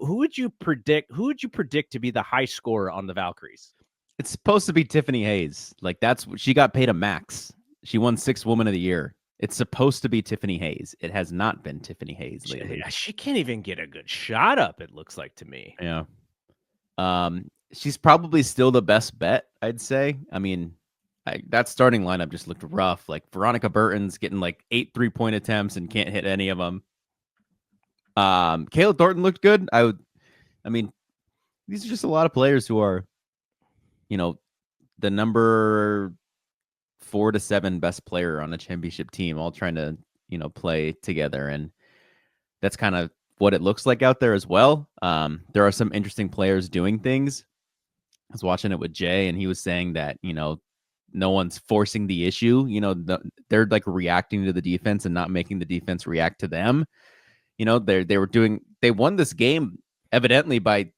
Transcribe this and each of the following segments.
who would you predict? Who would you predict to be the high scorer on the Valkyries? It's supposed to be Tiffany Hayes. Like that's she got paid a max. She won 6th Woman of the Year. It's supposed to be Tiffany Hayes. It has not been Tiffany Hayes lately. She can't even get a good shot up, it looks like to me. Yeah. She's probably still the best bet, I'd say. I mean, that starting lineup just looked rough. Like Veronica Burton's getting like 8 3-point attempts and can't hit any of them. Kayla Thornton looked good. I mean, these are just a lot of players who are, the number 4 to 7 best player on a championship team, all trying to, play together. And that's kind of what it looks like out there as well. There are some interesting players doing things. I was watching it with Jay, and he was saying that, no one's forcing the issue. They're like reacting to the defense and not making the defense react to them. They won this game evidently by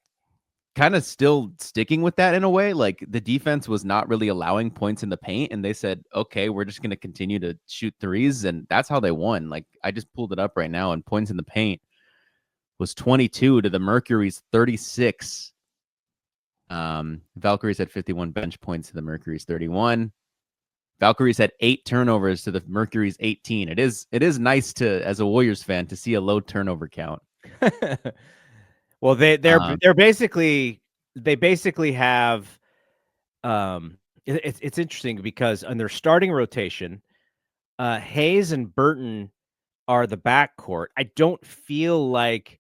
kind of still sticking with that in a way. Like the defense was not really allowing points in the paint, and they said, okay, we're just going to continue to shoot threes. And that's how they won. Like I just pulled it up right now, and points in the paint was 22 to the Mercury's 36. Valkyries had 51 bench points to the Mercury's 31. Valkyries had 8 turnovers to the Mercury's 18. It is nice to, as a Warriors fan, to see a low turnover count. Well, they basically have it's interesting because on their starting rotation, Hayes and Burton are the backcourt. I don't feel like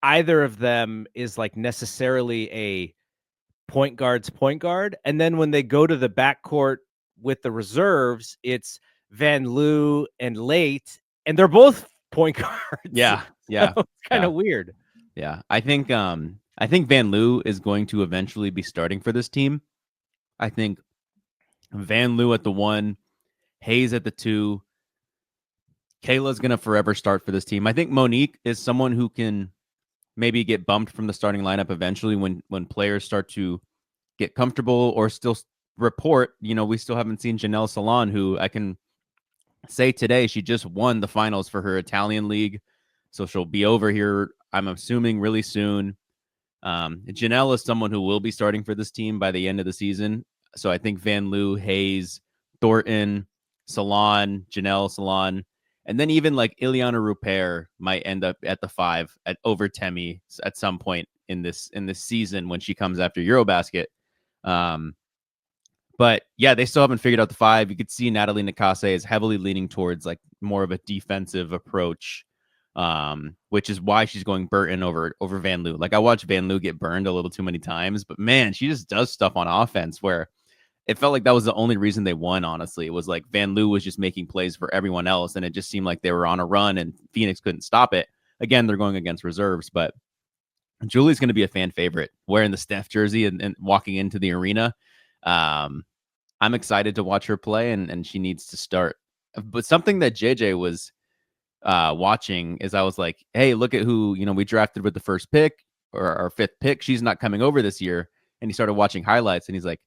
either of them is like necessarily a point guard. And then when they go to the backcourt with the reserves, it's Van Loo and Late, and they're both point guards. Yeah. So it's kind of weird. Yeah. I think Van Loo is going to eventually be starting for this team. I think Van Loo at the 1, Hayes at the 2. Kayla's going to forever start for this team. I think Monique is someone who can maybe get bumped from the starting lineup eventually when players start to get comfortable or still report. We still haven't seen Janelle Salon, who I can say today she just won the finals for her Italian league. So she'll be over here, I'm assuming, really soon. Janelle is someone who will be starting for this team by the end of the season. So I think Van Loo, Hayes, Thornton, Salon, Janelle Salon, and then even like Ileana Rupert might end up at the 5 over Temi at some point in this season when she comes after Eurobasket. But yeah, they still haven't figured out the 5. You could see Natalie Nakase is heavily leaning towards like more of a defensive approach, which is why she's going Burton over Van Loo. Like I watched Van Loo get burned a little too many times, but man, she just does stuff on offense where it felt like that was the only reason they won, honestly. It was like Van Loo was just making plays for everyone else, and it just seemed like they were on a run, and Phoenix couldn't stop it. Again, they're going against reserves, but Julie's going to be a fan favorite wearing the Steph jersey and walking into the arena. I'm excited to watch her play, and she needs to start. But something that JJ was watching is I was like, hey, look at who, we drafted with the first pick or our 5th pick. She's not coming over this year. And he started watching highlights, and he's like,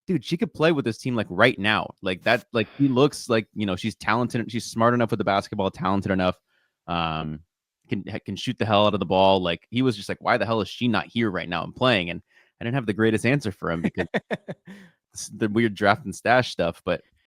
dude, she could play with this team like right now. Like that, like he looks like, she's talented. She's smart enough with the basketball, talented enough. Can shoot the hell out of the ball. Like he was just like, why the hell is she not here right now and playing? And I didn't have the greatest answer for him because the weird draft and stash stuff. But